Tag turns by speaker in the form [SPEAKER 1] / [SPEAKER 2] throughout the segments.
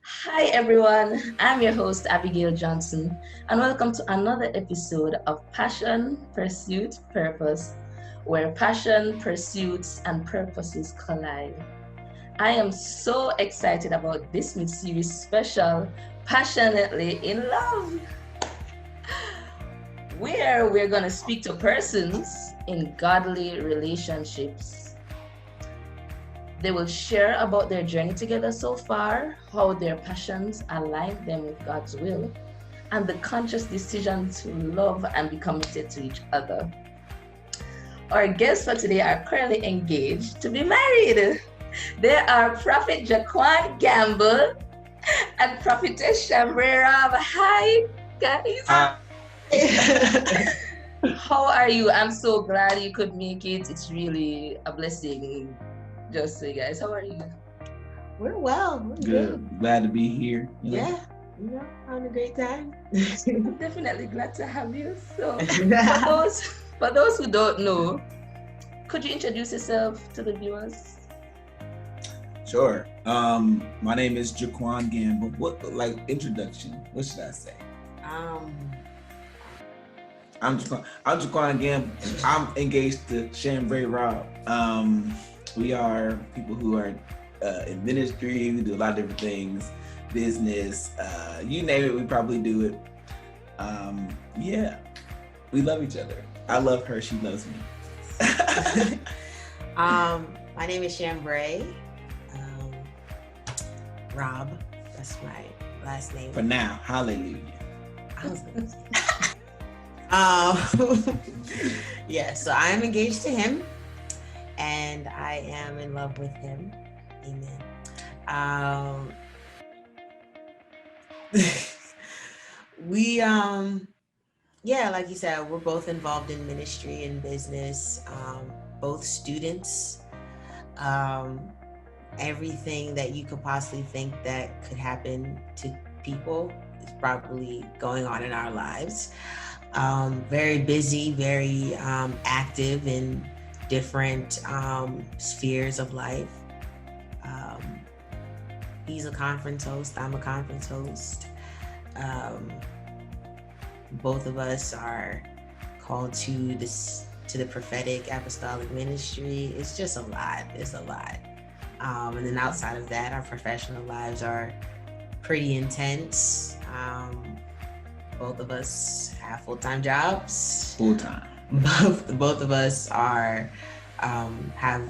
[SPEAKER 1] Hi everyone, I'm your host Abigail Johnson, and welcome to another episode of Passion.Pursuit.Purpose, where passion, pursuits, and purposes collide. I am so excited about this mid-series special, Passionately in Love, where we're going to speak to persons in godly relationships. They will share about their journey together so far, how their passions align them with God's will, and the conscious decision to love and be committed to each other. Our guests for today are currently engaged to be married. They are Prophet JaQuan Gamble and Prophetess Shambrae Robb. Hi, guys. How are you? I'm so glad you could make it. It's really a blessing. Just so you guys, how are you?
[SPEAKER 2] We're well. We're good.
[SPEAKER 3] Glad to be here.
[SPEAKER 2] Yeah, having a great time.
[SPEAKER 1] I'm definitely glad to have you. So, for those who don't know, could you introduce yourself to the viewers?
[SPEAKER 3] Sure. My name is JaQuan Gamble. What introduction? What should I say? I'm JaQuan Gamble. I'm engaged to Shambrae Robb. We are people who are in ministry. We do a lot of different things, business, you name it, we probably do it. We love each other. I love her, she loves me.
[SPEAKER 2] My name is Shambrae. Robb, that's my last name.
[SPEAKER 3] For now, hallelujah.
[SPEAKER 2] So I'm engaged to him. And I am in love with him. Amen. Like you said, we're both involved in ministry and business, both students. Everything that you could possibly think that could happen to people is probably going on in our lives. Very busy, very active in different spheres of life. He's a conference host, I'm a conference host. Both of us are called to the prophetic apostolic ministry. It's just a lot. And then outside of that, our professional lives are pretty intense. Both of us have full-time jobs.
[SPEAKER 3] Full-time.
[SPEAKER 2] Both of us are have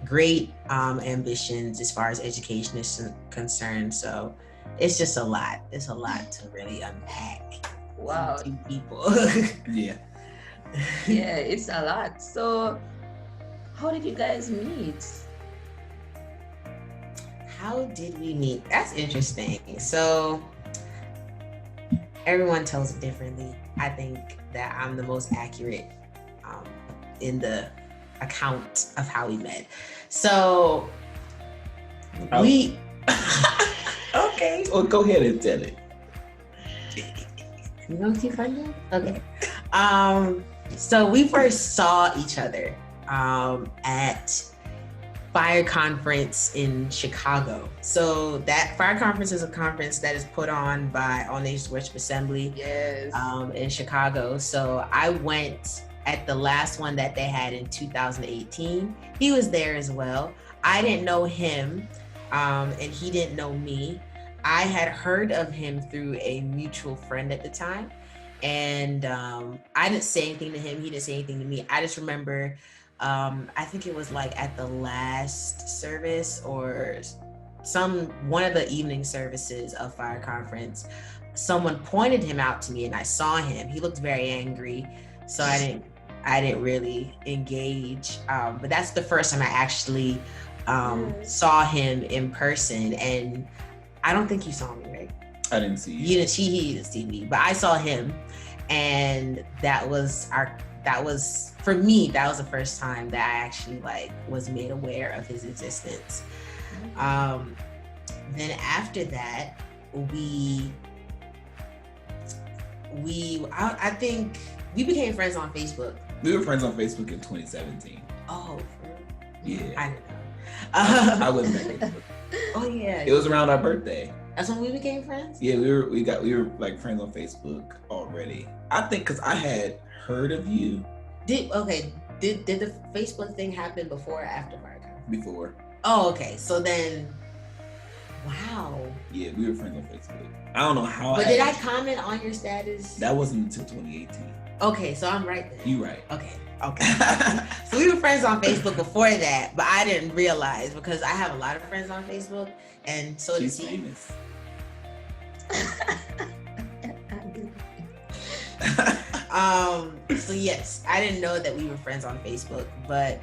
[SPEAKER 2] great ambitions as far as education is concerned. So it's just a lot. It's a lot to really unpack.
[SPEAKER 1] Wow.
[SPEAKER 2] Two people.
[SPEAKER 3] Yeah,
[SPEAKER 1] it's a lot. So how did you guys meet?
[SPEAKER 2] How did we meet? That's interesting. So everyone tells it differently. I think that I'm the most accurate in the account of how we met. So we
[SPEAKER 3] okay. Well, go ahead and tell it.
[SPEAKER 2] You want to find it? Okay. So we first saw each other at Fire Conference in Chicago. So that Fire Conference is a conference that is put on by All Nations Worship Assembly in Chicago. So I went at the last one that they had in 2018. He was there as well. I didn't know him and he didn't know me. I had heard of him through a mutual friend at the time. And I didn't say anything to him. He didn't say anything to me. I just remember I think it was like at the last service or one of the evening services of Fire Conference, someone pointed him out to me and I saw him. He looked very angry, so I didn't really engage. But that's the first time I actually saw him in person. And I don't think you saw me, right?
[SPEAKER 3] I didn't see you.
[SPEAKER 2] He didn't see me, but I saw him, and that was for me, that was the first time that I actually was made aware of his existence. Then after that, I think we became friends on Facebook.
[SPEAKER 3] We were friends on Facebook in 2017.
[SPEAKER 2] Oh,
[SPEAKER 3] yeah.
[SPEAKER 2] I didn't know.
[SPEAKER 3] I wasn't there.
[SPEAKER 2] Oh yeah.
[SPEAKER 3] It was around our birthday.
[SPEAKER 2] That's when we became friends?
[SPEAKER 3] Yeah, we were like friends on Facebook already. I think because I had heard of you.
[SPEAKER 2] Did the Facebook thing happen before or after FireCon?
[SPEAKER 3] Before.
[SPEAKER 2] Oh, okay. So then, wow.
[SPEAKER 3] Yeah, we were friends on Facebook. I don't know how.
[SPEAKER 2] But did I comment on your status?
[SPEAKER 3] That wasn't until 2018.
[SPEAKER 2] Okay, so I'm right then.
[SPEAKER 3] You right.
[SPEAKER 2] Okay. So we were friends on Facebook before that, but I didn't realize because I have a lot of friends on Facebook, and so
[SPEAKER 3] she's
[SPEAKER 2] does he.
[SPEAKER 3] famous.
[SPEAKER 2] So yes, I didn't know that we were friends on Facebook, but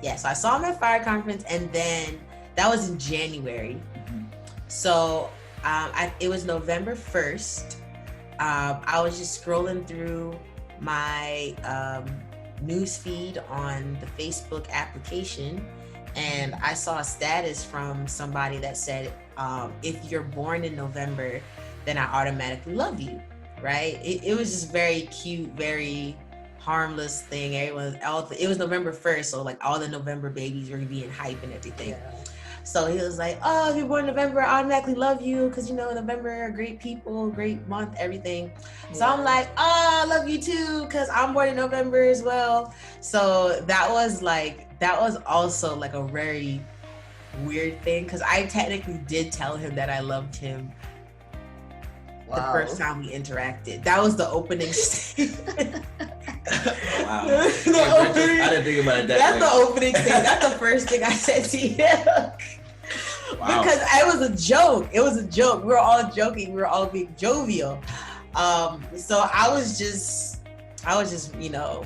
[SPEAKER 2] yeah, so I saw him at Fire Conference, and then that was in January.
[SPEAKER 3] Mm-hmm.
[SPEAKER 2] So it was November 1st. I was just scrolling through my news feed on the Facebook application, and I saw a status from somebody that said, if you're born in November, then I automatically love you, right? It was just very cute, very harmless thing. It was November 1st, so like all the November babies were being hype and everything. Yeah. So he was like, oh, if you're born in November, I automatically love you because, you know, November are great people, great month, everything. Yeah. So I'm like, oh, I love you too because I'm born in November as well. So that was also like a very weird thing because I technically did tell him that I loved him the first time we interacted. That was the opening statement.
[SPEAKER 3] Wow. I didn't think about it that way.
[SPEAKER 2] That's the opening thing. That's the first thing I said to him. Wow. Because it was a joke. It was a joke. We were all joking. We were all being jovial. So I was just, you know,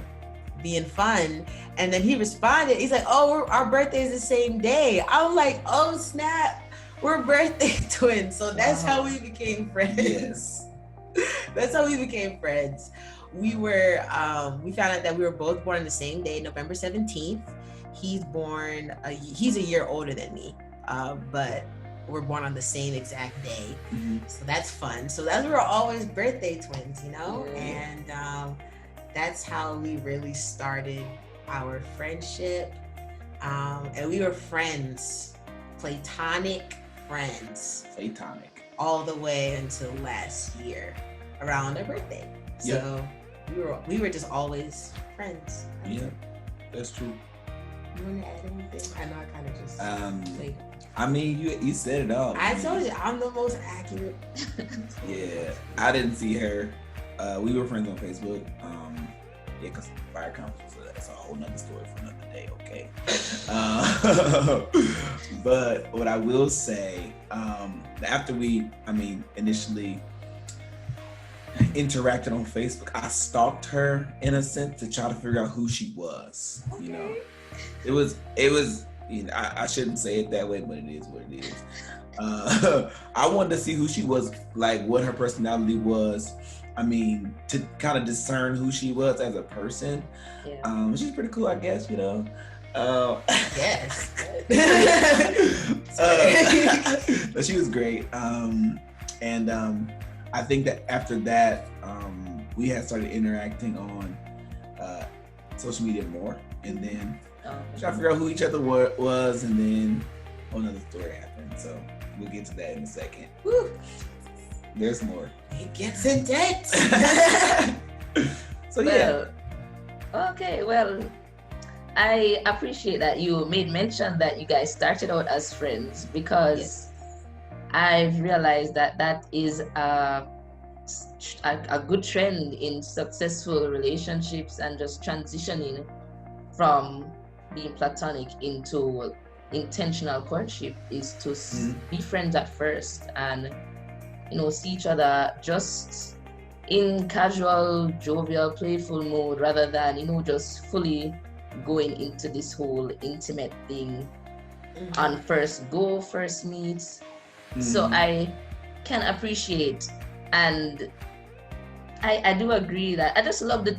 [SPEAKER 2] being fun. And then he responded. He's like, oh, our birthday is the same day. I was like, oh, snap. We're birthday twins. So that's how we became friends.
[SPEAKER 3] Yes.
[SPEAKER 2] That's how we became friends. We were, we found out that we were both born on the same day, November 17th. He's a year older than me, but we're born on the same exact day. Mm-hmm. So that's fun. So we were always birthday twins, you know? Yeah. And that's how we really started our friendship. And we were friends, platonic friends.
[SPEAKER 3] Platonic.
[SPEAKER 2] All the way until last year, around our birthday. So we were just always friends.
[SPEAKER 3] Yeah, that's true.
[SPEAKER 2] You want to add anything? I know I kind of just played.
[SPEAKER 3] I mean, you said it all.
[SPEAKER 2] I told you, I'm the most accurate.
[SPEAKER 3] Yeah, I didn't see her. We were friends on Facebook. Yeah, because Fire Conference, that's a whole nother story for another day, okay? But what I will say, after we, initially interacted on Facebook, I stalked her in a sense to try to figure out who she was. Okay. You know, it was, you know, I shouldn't say it that way, but it is what it is. I wanted to see who she was, like what her personality was. To kind of discern who she was as a person. Yeah. She's pretty cool, I guess, you know.
[SPEAKER 2] Yes.
[SPEAKER 3] But she was great. And I think that after that, we had started interacting on social media more, and then try to figure out who each other was, and then another story happened. So we'll get to that in a second. Woo. There's more.
[SPEAKER 2] It gets intense.
[SPEAKER 3] So yeah.
[SPEAKER 1] Okay, well, I appreciate that you made mention that you guys started out as friends, because I've realized that is a good trend in successful relationships, and just transitioning from being platonic into intentional courtship is to be friends at first, and see each other just in casual, jovial, playful mode, rather than just fully going into this whole intimate thing on first meet. So I can appreciate, and I do agree that I just love the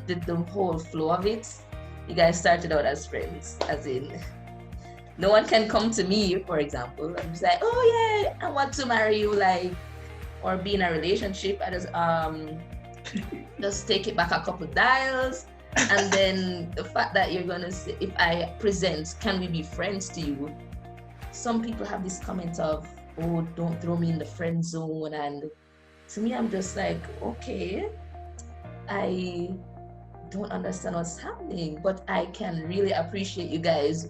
[SPEAKER 1] whole flow of it. You guys started out as friends, as in no one can come to me, for example, and just like, oh yeah, I want to marry you, like, or be in a relationship. I just take it back a couple dials, and then the fact that you're gonna say, if I present, can we be friends to you? Some people have this comment of, oh, don't throw me in the friend zone. And to me, I'm just like, okay, I don't understand what's happening, but I can really appreciate you guys.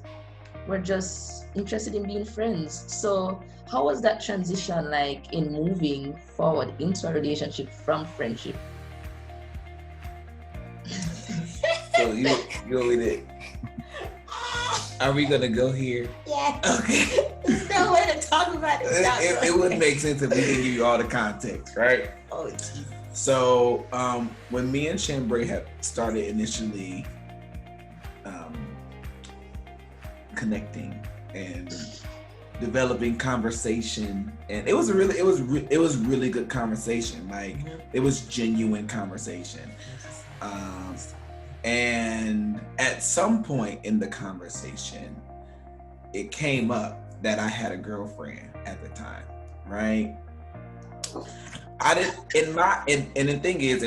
[SPEAKER 1] We're just interested in being friends. So how was that transition like in moving forward into a relationship from friendship?
[SPEAKER 3] So you with it. Are we gonna go here?
[SPEAKER 2] Yeah.
[SPEAKER 3] Okay.
[SPEAKER 2] There's no way to talk about it.
[SPEAKER 3] It wouldn't make sense if we didn't give you all the context, right?
[SPEAKER 2] Oh, geez.
[SPEAKER 3] So when me and Shambrae had started initially connecting and developing conversation, and it was really good conversation. Like it was genuine conversation. And at some point in the conversation, it came up that I had a girlfriend at the time, right? I didn't, and the thing is,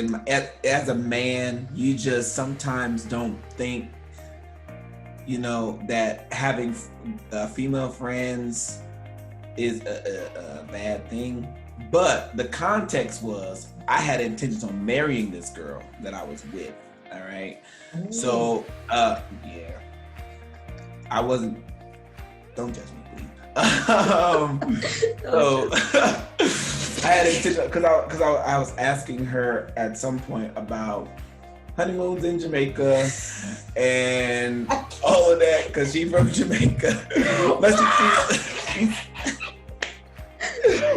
[SPEAKER 3] as a man, you just sometimes don't think, that having female friends is a bad thing. But the context was, I had intentions on marrying this girl that I was with. All right.
[SPEAKER 2] Ooh.
[SPEAKER 3] So, yeah, I wasn't. Don't judge me, please. So I had intention because I was asking her at some point about honeymoons in Jamaica and all of that because she's from Jamaica. But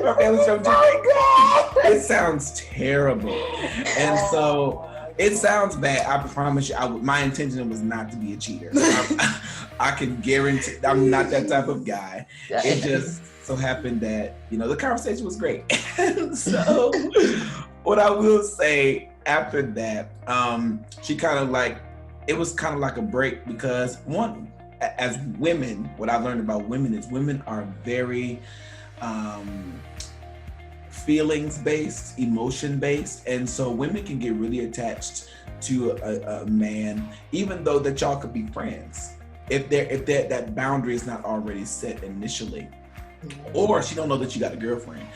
[SPEAKER 3] my family's from Jamaica. It sounds terrible, and so. It sounds bad. I promise you. My intention was not to be a cheater. I can guarantee I'm not that type of guy. It just so happened that the conversation was great. So, what I will say after that, she kind of like it was kind of like a break because one, as women, what I've learned about women is women are very feelings-based, emotion-based, and so women can get really attached to a man, even though that y'all could be friends, if that boundary is not already set initially, or she don't know that you got a girlfriend,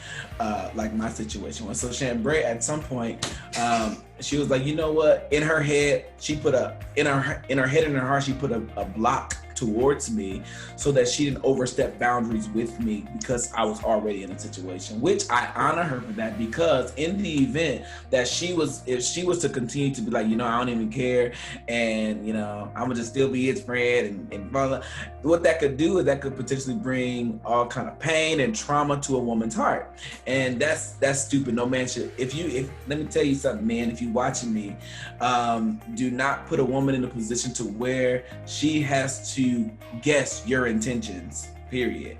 [SPEAKER 3] like my situation was. So Shambrae, at some point, she was like, you know what? In her head, she put in her head and her heart, she put a block towards me so that she didn't overstep boundaries with me because I was already in a situation, which I honor her for that, because in the event that if she was to continue to be like, I don't even care, and I'm gonna just still be his friend and blah, blah, what that could do is that could potentially bring all kind of pain and trauma to a woman's heart, and that's stupid. No man should. If let me tell you something, man, if you're watching me, do not put a woman in a position to where she has to guess your intentions, period.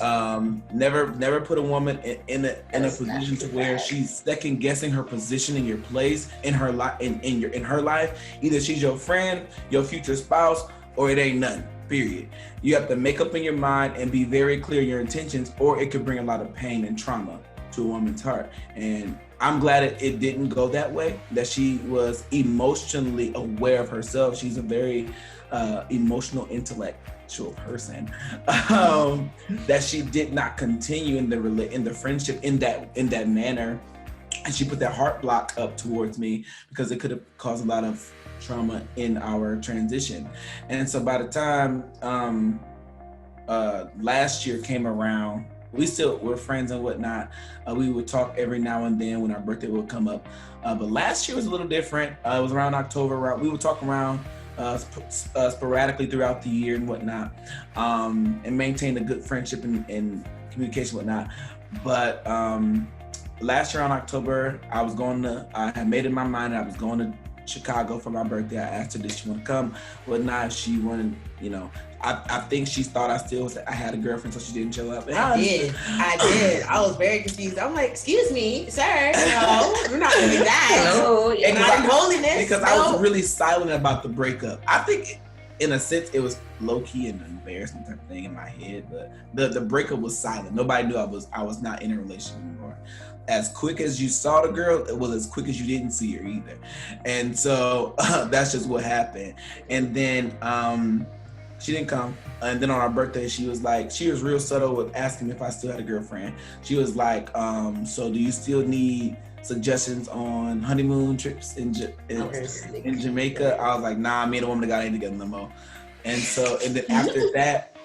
[SPEAKER 3] Never put a woman in a position to where she's second guessing her position in your place in her life, in her life. Either she's your friend, your future spouse, or it ain't nothing, period. You have to make up in your mind and be very clear your intentions, or it could bring a lot of pain and trauma to a woman's heart. And I'm glad it didn't go that way, that she was emotionally aware of herself. She's a very emotional, intellectual person, that she did not continue in the friendship in that manner, and she put that heart block up towards me because it could have caused a lot of trauma in our transition. And so by the time last year came around, we're friends and whatnot. We would talk every now and then when our birthday would come up. But last year was a little different. It was around October. We would talk around sporadically throughout the year and whatnot, and maintain a good friendship and communication and whatnot. But last year on October, I had made in my mind that I was going to Chicago for my birthday. I asked her, did she want to come? Whatnot. She wanted, I think she thought I had a girlfriend, so she didn't show up. And
[SPEAKER 2] I did. I was very confused. I'm like, excuse me, sir. No, we're not going to do that.
[SPEAKER 1] No,
[SPEAKER 2] and not in holiness.
[SPEAKER 3] Because I was really silent about the breakup. I think, in a sense, it was low key and embarrassing type of thing in my head. But the breakup was silent. Nobody knew I was not in a relationship anymore. As quick as you saw the girl, it was as quick as you didn't see her either. And so that's just what happened. And then She didn't come. And then on our birthday, she was real subtle with asking me if I still had a girlfriend. She was like, so do you still need suggestions on honeymoon trips in Jamaica? I was like, nah, me and the woman that got ain't together no more. And then after that,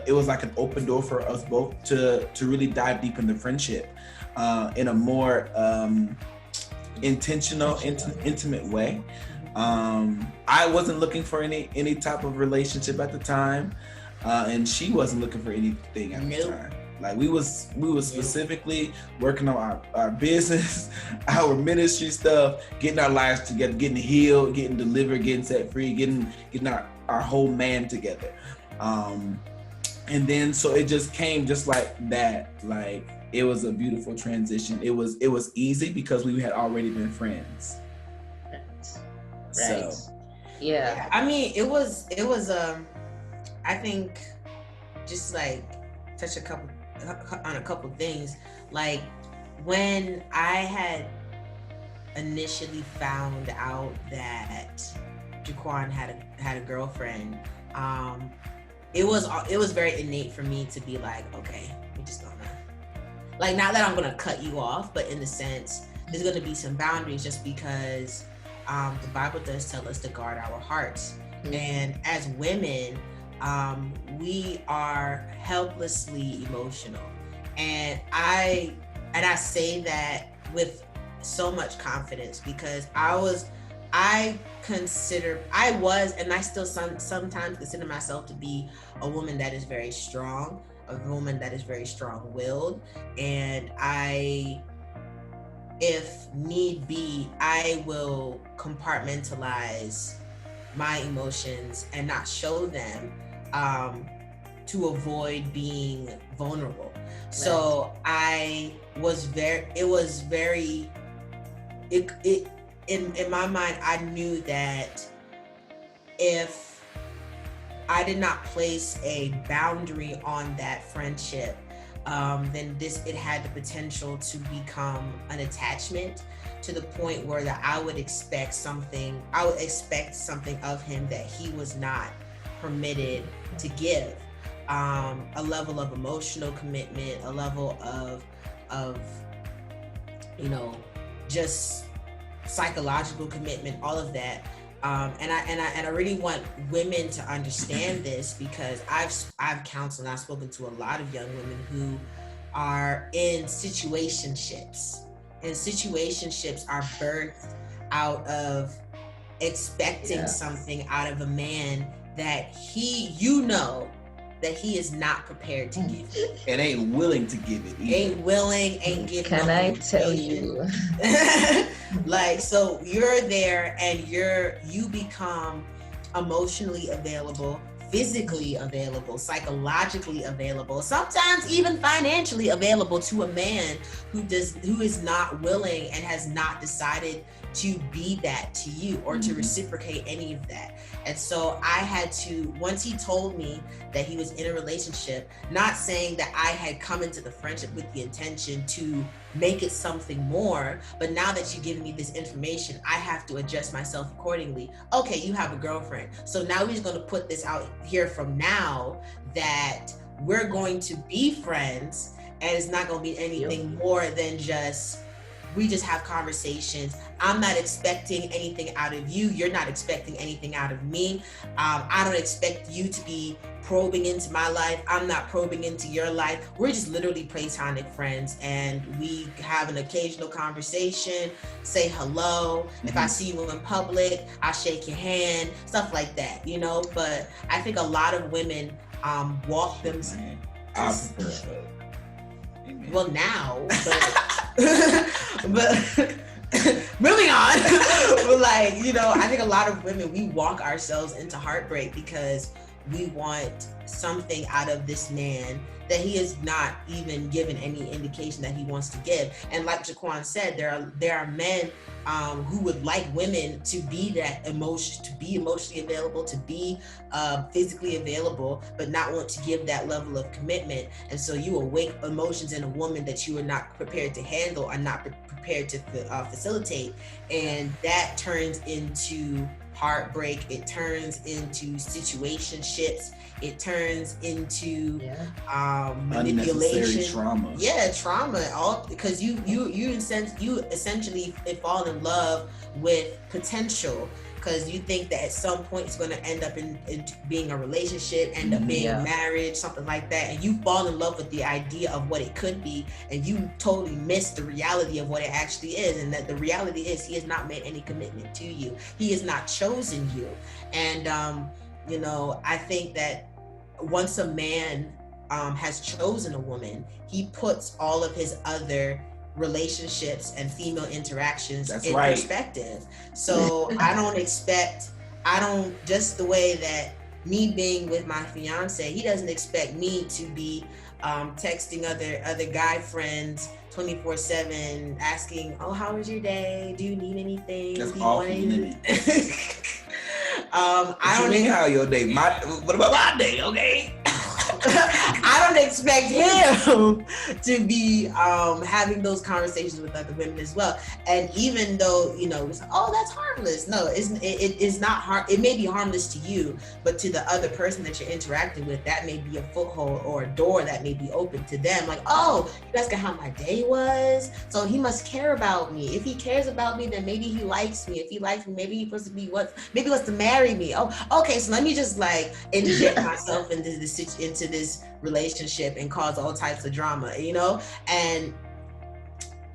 [SPEAKER 3] it was like an open door for us both to really dive deep into friendship in a more intentional, intimate way. I wasn't looking for any type of relationship at the time, and she wasn't looking for anything at the time. Like we was specifically working on our business, our ministry stuff, getting our lives together, getting healed, getting delivered, getting set free, getting our whole man together. And then so it just came just like that. Like it was a beautiful transition. It was easy because we had already been friends.
[SPEAKER 1] Right.
[SPEAKER 3] So,
[SPEAKER 1] yeah.
[SPEAKER 2] I mean, it was I think just like touch on a couple things. Like when I had initially found out that JaQuan had a girlfriend, it was very innate for me to be like, okay, we're just gonna, like, not that I'm gonna cut you off, but in the sense there's gonna be some boundaries, just because the Bible does tell us to guard our hearts. Mm-hmm. And as women, we are helplessly emotional. And I say that with so much confidence, because I was, and I still sometimes consider myself to be a woman that is very strong, a woman that is very strong-willed. And if need be, I will compartmentalize my emotions and not show them, to avoid being vulnerable. Right. So in my mind, I knew that if I did not place a boundary on that friendship, then it had the potential to become an attachment, to the point where that I would expect something of him that he was not permitted to give. A level of emotional commitment, a level of just psychological commitment, all of that. And I really want women to understand this, because I've counseled and I've spoken to a lot of young women who are in situationships, and situationships are birthed out of expecting something out of a man that he is not prepared to give it.
[SPEAKER 3] And ain't willing to give it either.
[SPEAKER 2] Ain't giving.
[SPEAKER 1] Can I tell you?
[SPEAKER 2] Like, so you're there and you become emotionally available, physically available, psychologically available, sometimes even financially available to a man who is not willing and has not decided to be that to you, or to reciprocate any of that. And so I had to, once he told me that he was in a relationship, not saying that I had come into the friendship with the intention to make it something more, but now that you've given me this information, I have to adjust myself accordingly. Okay, you have a girlfriend. So now we're just going to put this out here from now, that we're going to be friends, and it's not going to be anything more than we just have conversations. I'm not expecting anything out of you. You're not expecting anything out of me. I don't expect you to be probing into my life. I'm not probing into your life. We're just literally platonic friends, and we have an occasional conversation, say hello. If I see you in public, I'll shake your hand, stuff like that, But I think a lot of women walk them. Well, now, but moving on. But I think a lot of women, we walk ourselves into heartbreak because we want something out of this man that he is not even given any indication that he wants to give. And like JaQuan said, there are men who would like women to be that emotion, to be emotionally available, to be physically available, but not want to give that level of commitment. And so you awake emotions in a woman that you are not prepared to handle, or not prepared to facilitate, and that turns into heartbreak, it turns into situationships, it turns into manipulation,
[SPEAKER 3] trauma.
[SPEAKER 2] Yeah, trauma. All because you essentially fall in love with potential, because you think that at some point it's going to end up in being a relationship, end up being a marriage, something like that, and you fall in love with the idea of what it could be, and you totally miss the reality of what it actually is, and that the reality is he has not made any commitment to you. He has not chosen you. And I think that once a man has chosen a woman, he puts all of his other relationships and female interactions perspective. So I don't just the way that me being with my fiance, he doesn't expect me to be texting other guy friends 24/7 asking, oh, how was your day? Do you need anything?
[SPEAKER 3] That's awful.
[SPEAKER 2] I don't
[SPEAKER 3] mean how your day? What about my day? Okay.
[SPEAKER 2] I don't expect him to be having those conversations with other women as well. And even though, it's, oh, that's harmless. No, it is not harm. It may be harmless to you, but to the other person that you're interacting with, that may be a foothold or a door that may be open to them. Like, oh, you asking how my day was? So he must care about me. If he cares about me, then maybe he likes me. If he likes me, maybe he wants to marry me. Oh, okay. So let me just inject myself into this relationship and cause all types of drama, and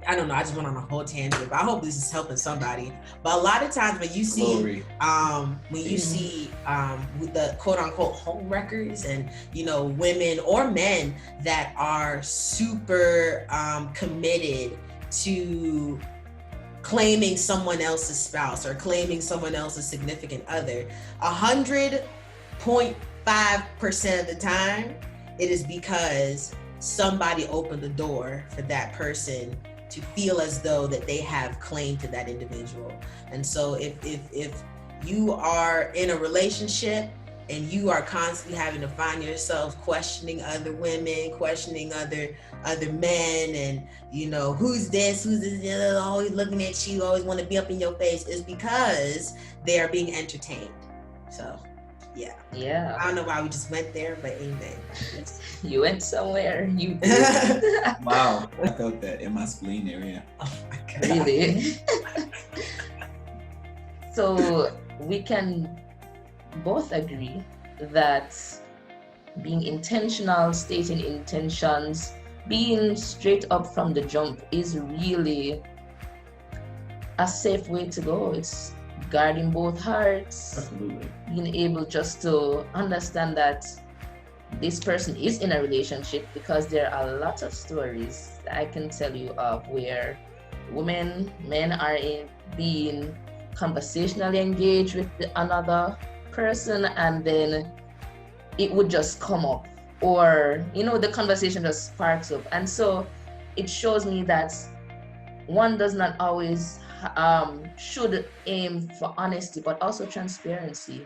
[SPEAKER 2] I don't know, I just went on a whole tangent, but I hope this is helping somebody. But a lot of times when you see with the quote unquote homewreckers and women or men that are super committed to claiming someone else's spouse or claiming someone else's significant other, 100.5% of the time, it is because somebody opened the door for that person to feel as though that they have claim to that individual. And so if you are in a relationship and you are constantly having to find yourself questioning other women, questioning other men, and who's this, always looking at you, always want to be up in your face, is because they are being entertained. So yeah, I don't know why we just went there, but amen.
[SPEAKER 1] You went somewhere. You
[SPEAKER 3] Wow, I felt that in my spleen area.
[SPEAKER 2] Oh my God.
[SPEAKER 1] Really? So we can both agree that being intentional, stating intentions, being straight up from the jump is really a safe way to go. It's guarding both hearts.
[SPEAKER 3] Absolutely.
[SPEAKER 1] Being able just to understand that this person is in a relationship, because there are a lot of stories that I can tell you of where men are being conversationally engaged with another person, and then it would just come up, or the conversation just sparks up. And so it shows me that one does not always should aim for honesty, but also transparency.